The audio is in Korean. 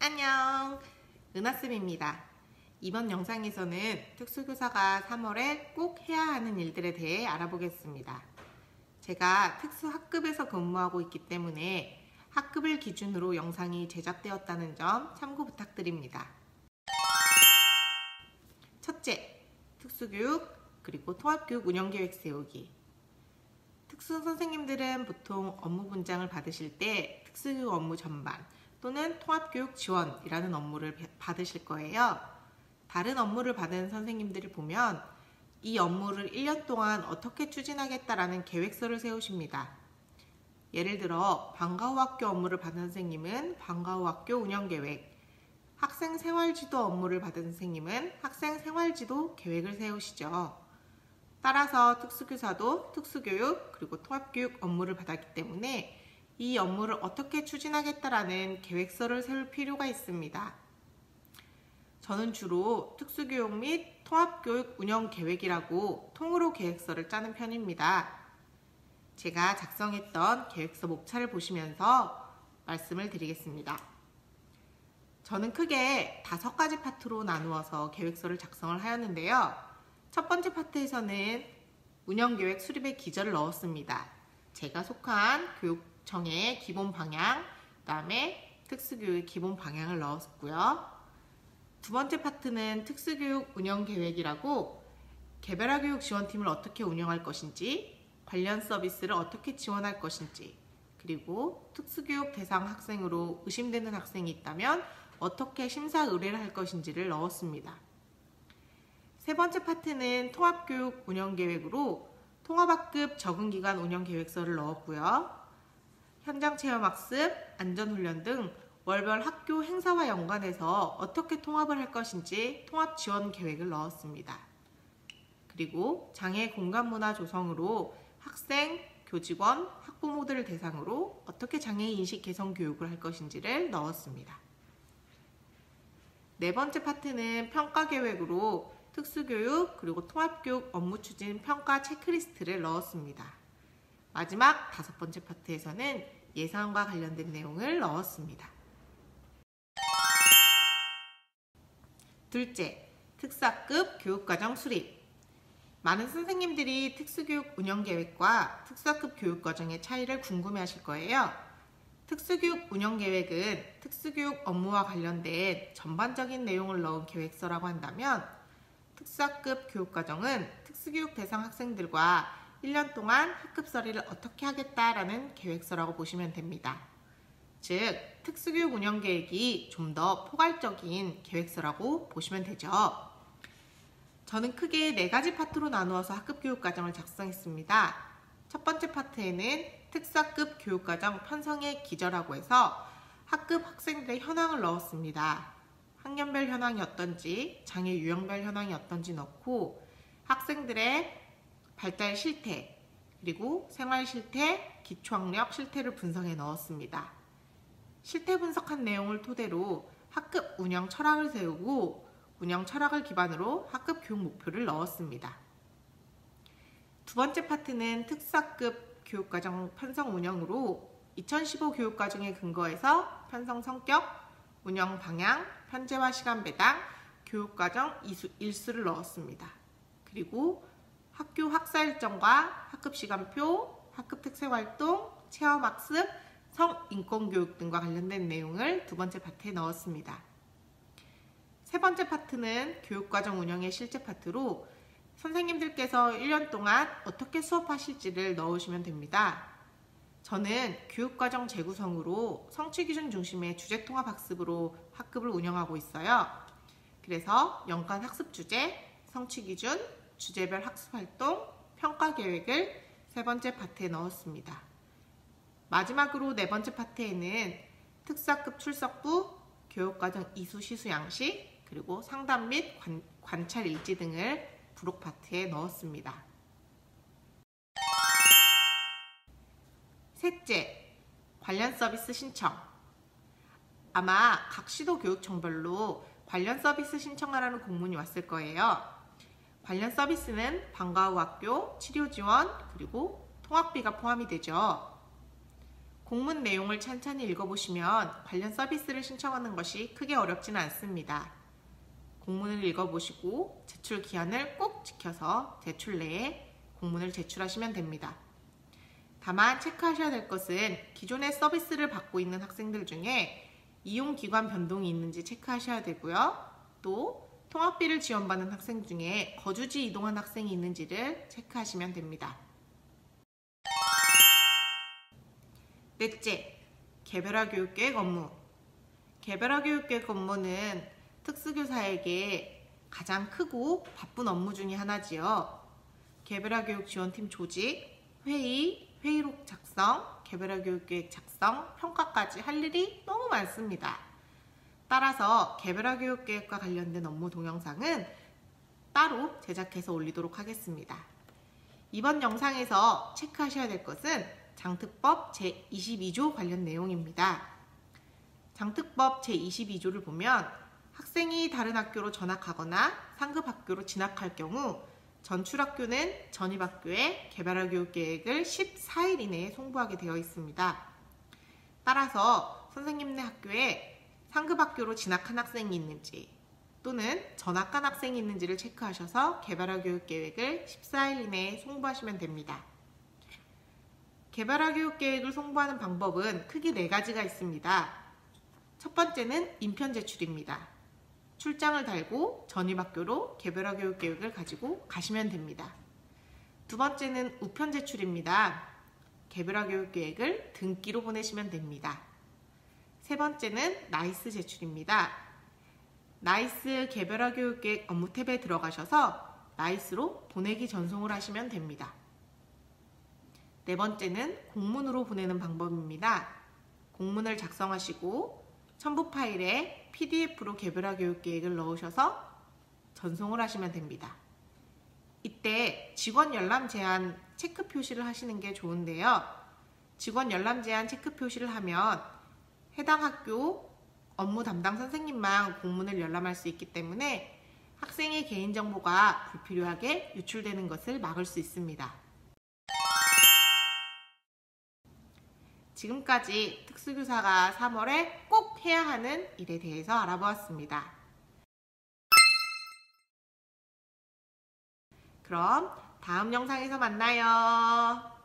안녕, 은하쌤입니다. 이번 영상에서는 특수교사가 3월에 꼭 해야 하는 일들에 대해 알아보겠습니다. 제가 특수학급에서 근무하고 있기 때문에 학급을 기준으로 영상이 제작되었다는 점 참고 부탁드립니다. 첫째, 특수교육 그리고 통합교육 운영계획 세우기. 특수선생님들은 보통 업무 분장을 받으실 때 특수교육 업무 전반 또는 통합교육 지원이라는 업무를 받으실 거예요. 다른 업무를 받은 선생님들을 보면 이 업무를 1년 동안 어떻게 추진하겠다라는 계획서를 세우십니다. 예를 들어 방과 후 학교 업무를 받은 선생님은 방과 후 학교 운영계획, 학생 생활지도 업무를 받은 선생님은 학생 생활지도 계획을 세우시죠. 따라서 특수교사도 특수교육 그리고 통합교육 업무를 받았기 때문에 이 업무를 어떻게 추진하겠다라는 계획서를 세울 필요가 있습니다. 저는 주로 특수교육 및 통합교육 운영계획이라고 통으로 계획서를 짜는 편입니다. 제가 작성했던 계획서 목차를 보시면서 말씀을 드리겠습니다. 저는 크게 5가지 파트로 나누어서 계획서를 작성을 하였는데요. 첫 번째 파트에서는 운영계획 수립의 기저를 넣었습니다. 제가 속한 교육청의 기본 방향, 그 다음에 특수교육 기본 방향을 넣었고요. 두 번째 파트는 특수교육 운영계획이라고 개별화 교육 지원팀을 어떻게 운영할 것인지, 관련 서비스를 어떻게 지원할 것인지, 그리고 특수교육 대상 학생으로 의심되는 학생이 있다면 어떻게 심사 의뢰를 할 것인지를 넣었습니다. 세 번째 파트는 통합교육 운영계획으로 통합학급 적응기간 운영계획서를 넣었고요. 현장체험학습, 안전훈련 등 월별 학교 행사와 연관해서 어떻게 통합을 할 것인지 통합지원계획을 넣었습니다. 그리고 장애 공간문화 조성으로 학생, 교직원, 학부모들을 대상으로 어떻게 장애인식 개선 교육을 할 것인지를 넣었습니다. 네 번째 파트는 평가계획으로 특수교육 그리고 통합교육 업무 추진 평가 체크리스트를 넣었습니다. 마지막 5번째 파트에서는 예산과 관련된 내용을 넣었습니다. 둘째, 특수학급 교육과정 수립. 많은 선생님들이 특수교육 운영계획과 특수학급 교육과정의 차이를 궁금해하실 거예요. 특수교육 운영계획은 특수교육 업무와 관련된 전반적인 내용을 넣은 계획서라고 한다면 특수학급 교육과정은 특수교육 대상 학생들과 1년 동안 학급서리를 어떻게 하겠다라는 계획서라고 보시면 됩니다. 즉, 특수교육 운영계획이 좀 더 포괄적인 계획서라고 보시면 되죠. 저는 크게 4가지 파트로 나누어서 학급교육과정을 작성했습니다. 첫 번째 파트에는 특수학급 교육과정 편성의 기저라고 해서 학급 학생들의 현황을 넣었습니다. 학년별 현황이 어떤지, 장애 유형별 현황이 어떤지 넣고 학생들의 발달 실태, 그리고 생활 실태, 기초학력 실태를 분석해 넣었습니다. 실태 분석한 내용을 토대로 학급 운영 철학을 세우고 운영 철학을 기반으로 학급 교육 목표를 넣었습니다. 두 번째 파트는 특수학급 교육과정 편성 운영으로 2015 교육과정에 근거해서 편성 성격, 운영 방향, 편제와 시간 배당, 교육과정 일수를 넣었습니다. 그리고 학교 학사 일정과 학급 시간표, 학급 특색활동, 체험학습, 성인권교육 등과 관련된 내용을 두 번째 파트에 넣었습니다. 세 번째 파트는 교육과정 운영의 실제 파트로 선생님들께서 1년 동안 어떻게 수업하실지를 넣으시면 됩니다. 저는 교육과정 재구성으로 성취기준 중심의 주제통합학습으로 학급을 운영하고 있어요. 그래서 연간 학습주제, 성취기준, 주제별 학습활동, 평가계획을 세 번째 파트에 넣었습니다. 마지막으로 네 번째 파트에는 특수학급 출석부, 교육과정 이수 시수 양식, 그리고 상담 및 관찰 일지 등을 부록 파트에 넣었습니다. 셋째, 관련 서비스 신청. 아마 각 시도 교육청별로 관련 서비스 신청하라는 공문이 왔을 거예요. 관련 서비스는 방과 후 학교, 치료 지원, 그리고 통학비가 포함이 되죠. 공문 내용을 찬찬히 읽어보시면 관련 서비스를 신청하는 것이 크게 어렵지는 않습니다. 공문을 읽어보시고 제출 기한을 꼭 지켜서 제출 내에 공문을 제출하시면 됩니다. 다만 체크하셔야 될 것은 기존의 서비스를 받고 있는 학생들 중에 이용기관 변동이 있는지 체크하셔야 되고요. 또 통학비를 지원받는 학생 중에 거주지 이동한 학생이 있는지를 체크하시면 됩니다. 넷째, 개별화 교육계획 업무. 개별화 교육계획 업무는 특수교사에게 가장 크고 바쁜 업무 중에 하나지요. 개별화 교육 지원팀 조직, 회의, 회의록 작성, 개별화 교육계획 작성, 평가까지 할 일이 너무 많습니다. 따라서 개별화 교육계획과 관련된 업무 동영상은 따로 제작해서 올리도록 하겠습니다. 이번 영상에서 체크하셔야 될 것은 장특법 제22조 관련 내용입니다. 장특법 제22조를 보면 학생이 다른 학교로 전학하거나 상급 학교로 진학할 경우 전출학교는 전입학교에 개별화 교육계획을 14일 이내에 송부하게 되어 있습니다. 따라서 선생님네 학교에 상급 학교로 진학한 학생이 있는지 또는 전학한 학생이 있는지를 체크하셔서 개별화 교육계획을 14일 이내에 송부하시면 됩니다. 개별화 교육계획을 송부하는 방법은 크게 4가지가 있습니다. 첫 번째는 인편 제출입니다. 출장을 달고 전입학교로 개별화 교육계획을 가지고 가시면 됩니다. 두 번째는 우편 제출입니다. 개별화 교육계획을 등기로 보내시면 됩니다. 세 번째는 나이스 제출입니다. 나이스 개별화 교육계획 업무 탭에 들어가셔서 나이스로 보내기 전송을 하시면 됩니다. 네 번째는 공문으로 보내는 방법입니다. 공문을 작성하시고 첨부 파일에 PDF로 개별화 교육계획을 넣으셔서 전송을 하시면 됩니다. 이때 직원 열람 제한 체크 표시를 하시는 게 좋은데요. 직원 열람 제한 체크 표시를 하면 해당 학교 업무 담당 선생님만 공문을 열람할 수 있기 때문에 학생의 개인정보가 불필요하게 유출되는 것을 막을 수 있습니다. 지금까지 특수교사가 3월에 꼭 해야 하는 일에 대해서 알아보았습니다. 그럼 다음 영상에서 만나요.